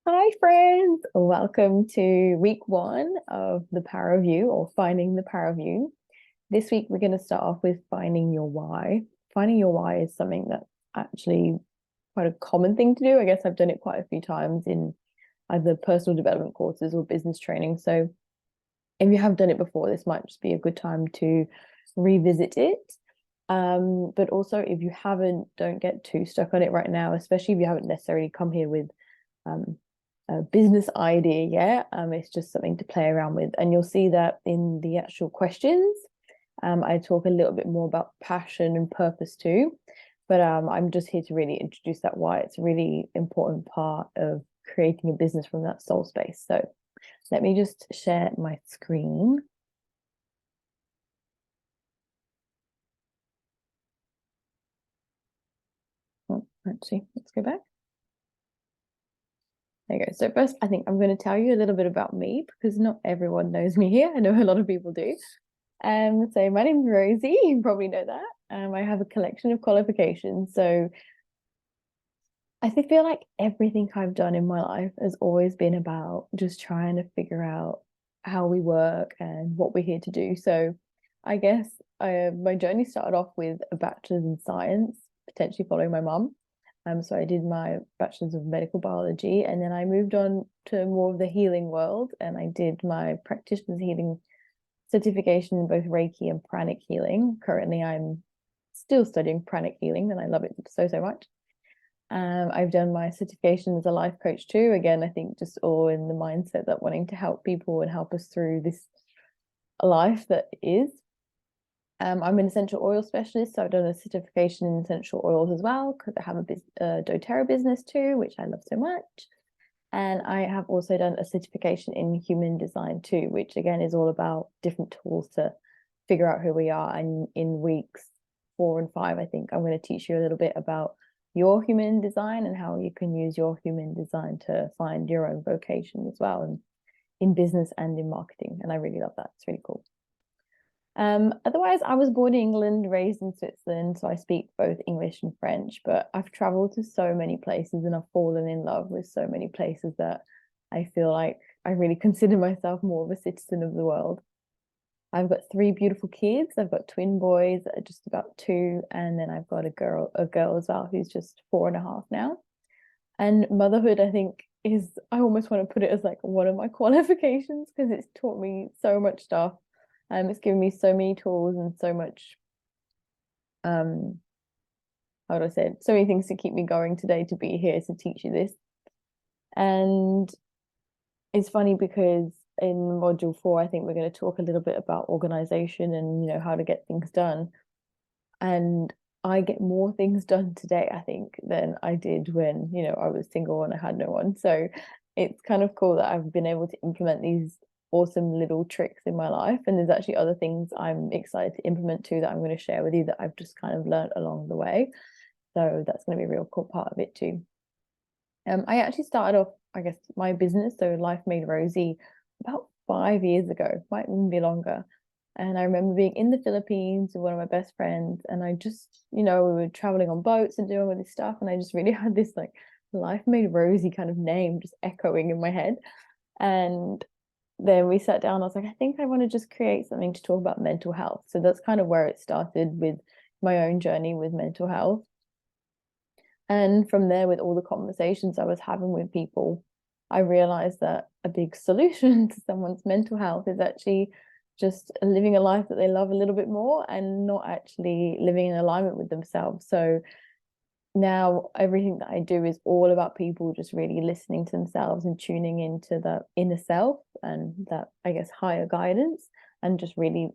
Hi, friends. Welcome to week one of the Power of You or Finding the Power of You. This week, we're going to start off with finding your why. Finding your why is something that's actually quite a common thing to do. I guess I've done it quite a few times in either personal development courses or business training. So if you have done it before, this might just be a good time to revisit it. But also, if you haven't, don't get too stuck on it right now, especially if you haven't necessarily come here with um, a business idea yet. It's just something to play around with. And you'll see that in the actual questions. I talk a little bit more about passion and purpose too. But I'm just here to really introduce that why it's a really important part of creating a business from that soul space. So let me just share my screen. Oh, actually, let's go back. There you go. So first, I think I'm going to tell you a little bit about me because not everyone knows me here. I know a lot of people do. So my name's Rosie. You probably know that. I have a collection of qualifications. So I feel like everything I've done in my life has always been about just trying to figure out how we work and what we're here to do. So I guess my journey started off with a bachelor's in science, potentially following my mum. So I did my bachelor's of medical biology, and then I moved on to more of the healing world, and I did my practitioner's healing certification in both Reiki and pranic healing. Currently, I'm still studying pranic healing, and I love it so, so much. I've done my certification as a life coach too. Again, I think just all in the mindset that wanting to help people and help us through this life that is. I'm an essential oil specialist, so I've done a certification in essential oils as well because I have a doTERRA business too, which I love so much. And I have also done a certification in human design too, which again is all about different tools to figure out who we are. And in weeks 4 and 5, I think I'm going to teach you a little bit about your human design and how you can use your human design to find your own vocation as well, and in business and in marketing. And I really love that. It's really cool. Otherwise, I was born in England, raised in Switzerland, so I speak both English and French, but I've traveled to so many places and I've fallen in love with so many places that I feel like I really consider myself more of a citizen of the world. I've got three beautiful kids. I've got twin boys that are just about 2, and then I've got a girl as well who's just 4.5 now. And motherhood, I think, is I almost want to put it as like one of my qualifications because it's taught me so much stuff. It's given me so many tools and so much how do I say it? So many things to keep me going today to be here to teach you this. And it's funny because in module 4, I think we're going to talk a little bit about organization and how to get things done. And I get more things done today, I think, than I did when, I was single and I had no one. So it's kind of cool that I've been able to implement these awesome little tricks in my life. And there's actually other things I'm excited to implement too that I'm going to share with you that I've just kind of learned along the way. So that's going to be a real cool part of it too. I actually started off, I guess, my business, so Life Made Rosie, about 5 years ago, might even be longer. And I remember being in the Philippines with one of my best friends, and I just, we were traveling on boats and doing all this stuff, and I just really had this like Life Made Rosie kind of name just echoing in my head. And then we sat down, I was like, I think I want to just create something to talk about mental health. So that's kind of where it started with my own journey with mental health. And from there, with all the conversations I was having with people, I realized that a big solution to someone's mental health is actually just living a life that they love a little bit more and not actually living in alignment with themselves. So now everything that I do is all about people just really listening to themselves and tuning into the inner self and that, I guess, higher guidance, and just really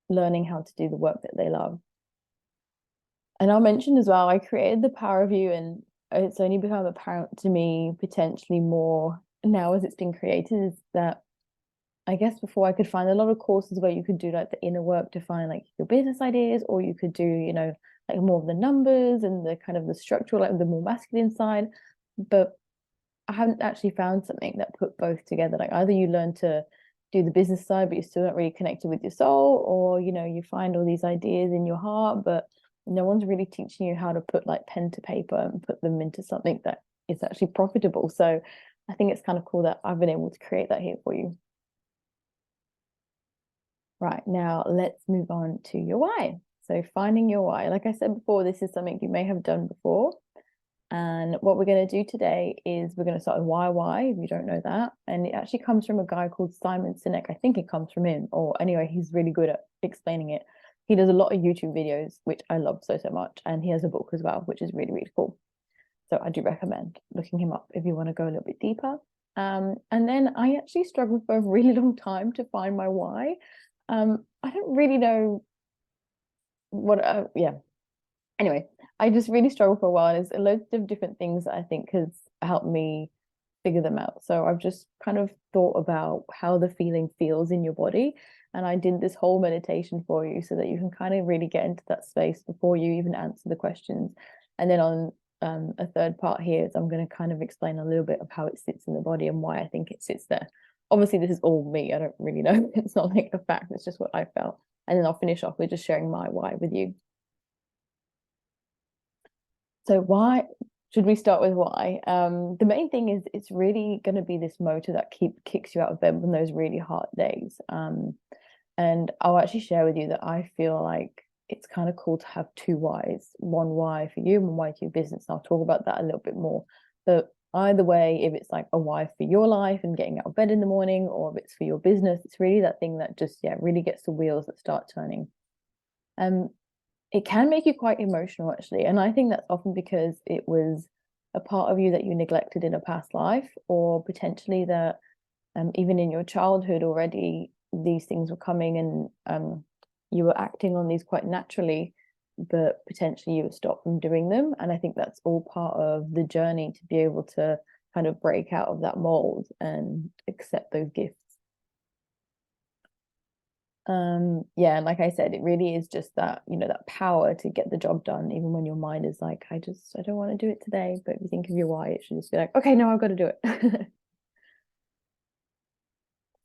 learning how to do the work that they love. And I'll mention as well, I created the Power of You, and it's only become apparent to me potentially more now as it's been created, is that I guess before I could find a lot of courses where you could do like the inner work to find like your business ideas, or you could do, like more of the numbers and the kind of the structural, like the more masculine side. But I haven't actually found something that put both together. Like either you learn to do the business side, but you're still not really connected with your soul, or you find all these ideas in your heart, but no one's really teaching you how to put like pen to paper and put them into something that is actually profitable. So I think it's kind of cool that I've been able to create that here for you. Right, now let's move on to your why. So finding your why. Like I said before, this is something you may have done before. And what we're going to do today is we're going to start with why, if you don't know that. And it actually comes from a guy called Simon Sinek. I think it comes from him, or anyway, he's really good at explaining it. He does a lot of YouTube videos, which I love so much. And he has a book as well, which is really, really cool. So I do recommend looking him up if you want to go a little bit deeper. And then I actually struggled for a really long time to find my why. I don't really know what, yeah. Anyway, I just really struggled for a while. There's loads of different things that I think has helped me figure them out. So I've just kind of thought about how the feeling feels in your body. And I did this whole meditation for you so that you can kind of really get into that space before you even answer the questions. And then on a third part here is I'm going to kind of explain a little bit of how it sits in the body and why I think it sits there. Obviously, this is all me. I don't really know. It's not like a fact. It's just what I felt. And then I'll finish off with just sharing my why with you. So why should we start with why? The main thing is it's really going to be this motor that kicks you out of bed on those really hard days. And I'll actually share with you that I feel like it's kind of cool to have two whys, one why for you, one why to your business. And I'll talk about that a little bit more. But either way, if it's like a why for your life and getting out of bed in the morning, or if it's for your business, it's really that thing that just, yeah, really gets the wheels that start turning. It can make you quite emotional, actually. And I think that's often because it was a part of you that you neglected in a past life, or potentially that even in your childhood already, these things were coming and you were acting on these quite naturally, but potentially you were stopped from doing them. And I think that's all part of the journey to be able to kind of break out of that mold and accept those gifts. Yeah, and like I said, it really is just that, that power to get the job done, even when your mind is like, I don't want to do it today. But if you think of your why, it should just be like, okay, no, I've got to do it.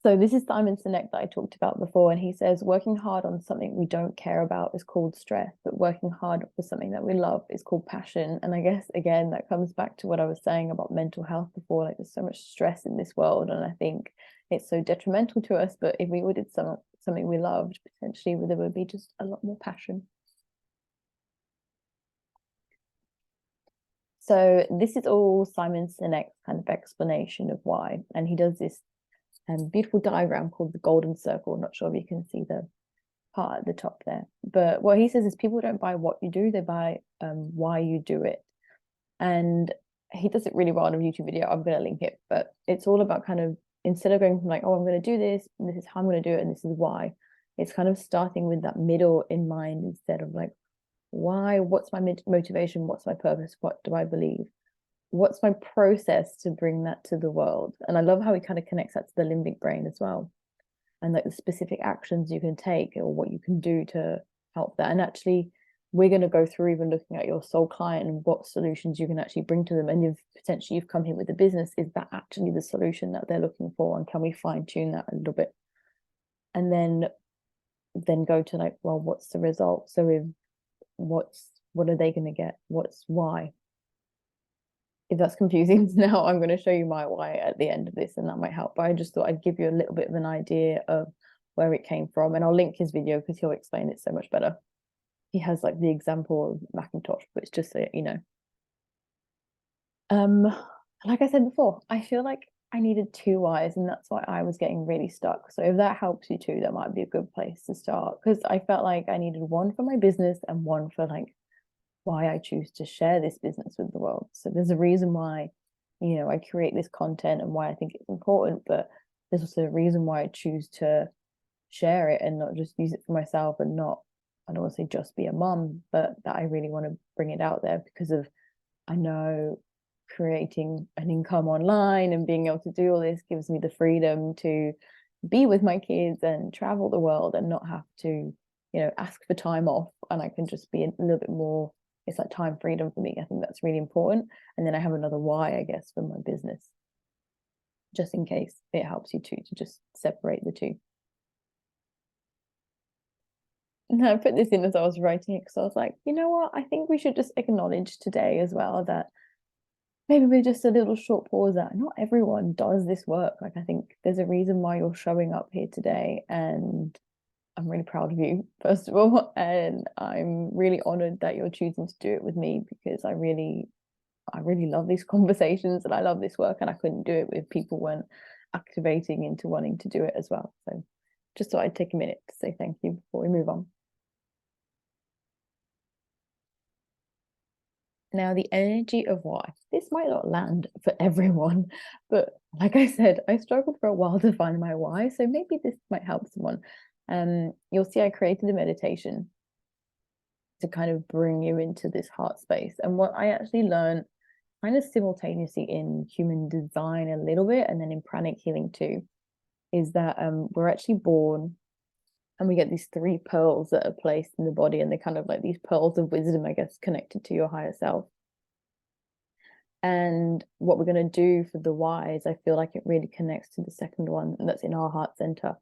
So this is Simon Sinek that I talked about before, and he says working hard on something we don't care about is called stress, but working hard for something that we love is called passion. And I guess again that comes back to what I was saying about mental health before. Like, there's so much stress in this world, and I think it's so detrimental to us. But if we would did something we loved, potentially there would be just a lot more passion. So this is all Simon Sinek's kind of explanation of why, and he does this beautiful diagram called the golden circle. I'm not sure if you can see the part at the top there, but what he says is people don't buy what you do, they buy why you do it. And he does it really well in a YouTube video. I'm going to link it, but it's all about kind of, instead of going from like, oh, I'm going to do this, and this is how I'm going to do it, and this is why, it's kind of starting with that middle in mind instead of like, why, what's my motivation, what's my purpose, what do I believe, what's my process to bring that to the world. And I love how he kind of connects that to the limbic brain as well, and like the specific actions you can take or what you can do to help that. And actually we're going to go through even looking at your soul client and what solutions you can actually bring to them. And if potentially you've come here with a business, is that actually the solution that they're looking for, and can we fine tune that a little bit? And then go to like, well, what's the result? So if what are they going to get, what's why? If that's confusing now, I'm going to show you my why at the end of this, and that might help. But I just thought I'd give you a little bit of an idea of where it came from, and I'll link his video because he'll explain it so much better. He has like the example of Macintosh, but it's just so you know. Like I said before, I feel like I needed two whys, and that's why I was getting really stuck. So if that helps you too, that might be a good place to start, because I felt like I needed one for my business and one for like why I choose to share this business with the world. So there's a reason why, I create this content and why I think it's important, but there's also a reason why I choose to share it and not just use it for myself, and not, I don't want to say just be a mum, but that I really want to bring it out there because of, I know creating an income online and being able to do all this gives me the freedom to be with my kids and travel the world and not have to, ask for time off, and I can just be a little bit more, it's like time freedom for me. I think that's really important. And then I have another why, I guess, for my business, just in case it helps you too, to just separate the two. And I put this in as I was writing it because I was like, you know what? I think we should just acknowledge today as well that maybe with just a little short pause that not everyone does this work. Like, I think there's a reason why you're showing up here today, and I'm really proud of you, first of all, and I'm really honored that you're choosing to do it with me, because I really love these conversations and I love this work, and I couldn't do it if people weren't activating into wanting to do it as well. So just thought I'd take a minute to say thank you before we move on. Now, the energy of why. This might not land for everyone, but like I said, I struggled for a while to find my why. So maybe this might help someone. You'll see I created a meditation to kind of bring you into this heart space. And what I actually learned kind of simultaneously in human design a little bit, and then in pranic healing too, is that we're actually born and we get these three pearls that are placed in the body, and they're kind of like these pearls of wisdom, I guess, connected to your higher self. And what we're going to do for the whys, I feel like it really connects to the second one, and that's in our heart center.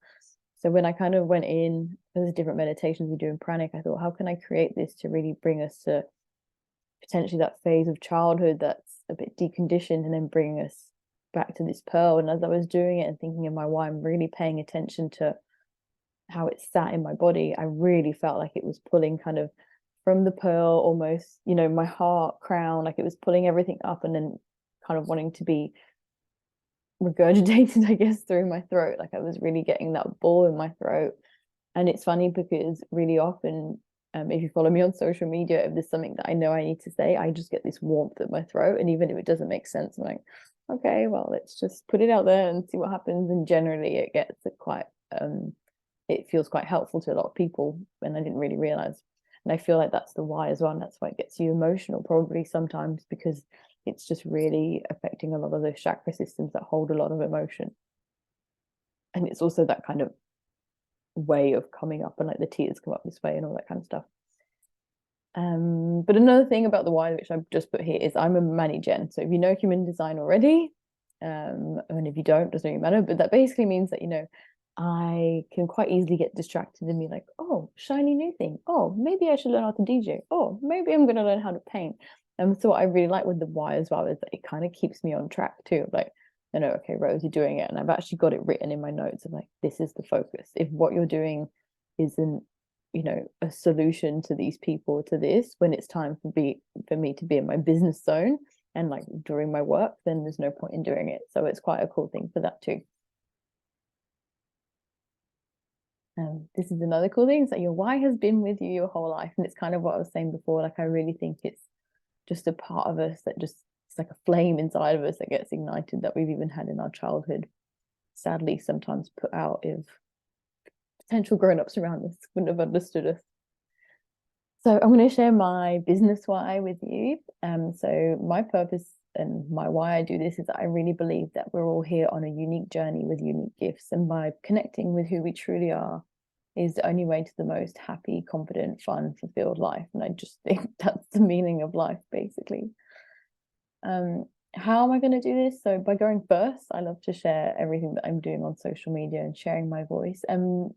So when I kind of went in, there's different meditations we do in pranic, I thought, how can I create this to really bring us to potentially that phase of childhood that's a bit deconditioned, and then bring us back to this pearl. And as I was doing it and thinking of my why, I'm really paying attention to how it sat in my body. I really felt like it was pulling kind of from the pearl, almost, my heart crown, like it was pulling everything up and then kind of wanting to be regurgitated, I guess, through my throat. Like I was really getting that ball in my throat. And it's funny because really often, if you follow me on social media, if there's something that I know I need to say, I just get this warmth at my throat. And even if it doesn't make sense, I'm like, okay, well, let's just put it out there and see what happens. And generally it gets quite, it feels quite helpful to a lot of people, and I didn't really realize. And I feel like that's the why as well. And that's why it gets you emotional probably sometimes, because it's just really affecting a lot of those chakra systems that hold a lot of emotion. And it's also that kind of way of coming up, and like the tears come up this way and all that kind of stuff. But another thing about the why, which I've just put here, is I'm a Mani Gen. So if you know human design already, and if you don't, doesn't really matter. But that basically means that, I can quite easily get distracted and be like, oh, shiny new thing. Oh, maybe I should learn how to DJ. Oh, maybe I'm going to learn how to paint. And so what I really like with the why as well is that it kind of keeps me on track too. Like, okay, Rose, you're doing it. And I've actually got it written in my notes of like, this is the focus. If what you're doing isn't, a solution to these people, to this, when it's time for me to be in my business zone and like doing my work, then there's no point in doing it. So it's quite a cool thing for that too. This is another cool thing, is that your why has been with you your whole life. And it's kind of what I was saying before, like I really think it's just a part of us that just, it's like a flame inside of us that gets ignited, that we've even had in our childhood, sadly sometimes put out if potential grown-ups around us wouldn't have understood us. So I'm going to share my business why with you. So my purpose and my why I do this is that I really believe that we're all here on a unique journey with unique gifts, and by connecting with who we truly are is the only way to the most happy, confident, fun, fulfilled life. And I just think that's the meaning of life, basically. How am I going to do this? So by going first, I love to share everything that I'm doing on social media and sharing my voice. And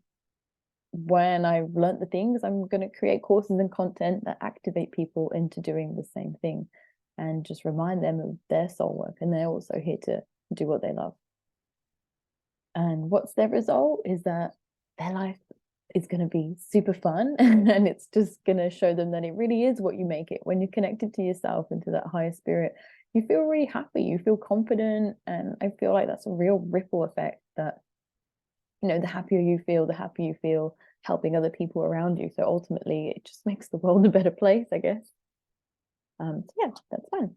when I've learned the things, I'm going to create courses and content that activate people into doing the same thing, and just remind them of their soul work. And they're also here to do what they love. And what's their result is that their life is going to be super fun, and it's just going to show them that it really is what you make it. When you're connected to yourself and to that higher spirit, you feel really happy, you feel confident. And I feel like that's a real ripple effect, that the happier you feel, the happier you feel helping other people around you. So ultimately it just makes the world a better place, I guess. So yeah, that's fun.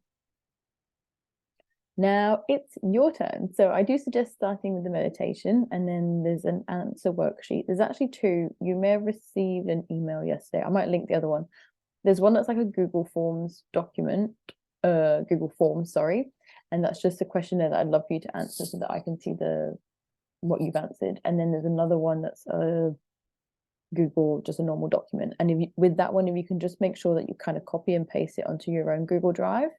Now it's your turn. So I do suggest starting with the meditation, and then there's an answer worksheet. There's actually two. You may have received an email yesterday. I might link the other one. There's one that's like a Google Forms document, Google Forms, sorry. And that's just a questionnaire that I'd love for you to answer so that I can see what you've answered. And then there's another one that's a Google, just a normal document. And with that one, if you can just make sure that you kind of copy and paste it onto your own Google Drive.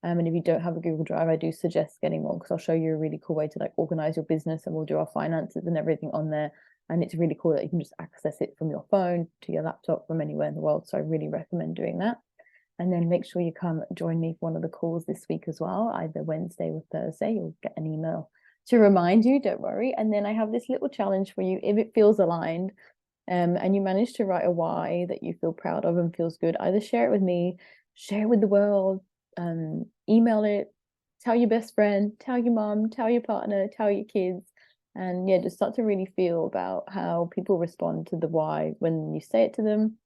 And if you don't have a Google Drive, I do suggest getting one, because I'll show you a really cool way to like organize your business, and we'll do our finances and everything on there. And it's really cool that you can just access it from your phone to your laptop from anywhere in the world. So I really recommend doing that. And then make sure you come join me for one of the calls this week as well, either Wednesday or Thursday. You'll get an email to remind you, don't worry. And then I have this little challenge for you. If it feels aligned, and you manage to write a why that you feel proud of and feels good, either share it with me, share it with the world, email it, tell your best friend, tell your mom, tell your partner, tell your kids. And yeah, just start to really feel about how people respond to the why when you say it to them,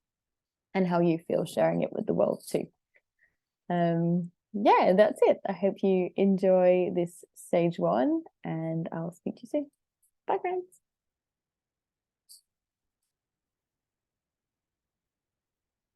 and how you feel sharing it with the world too. Yeah, that's it. I hope you enjoy this stage one, and I'll speak to you soon. Bye, friends.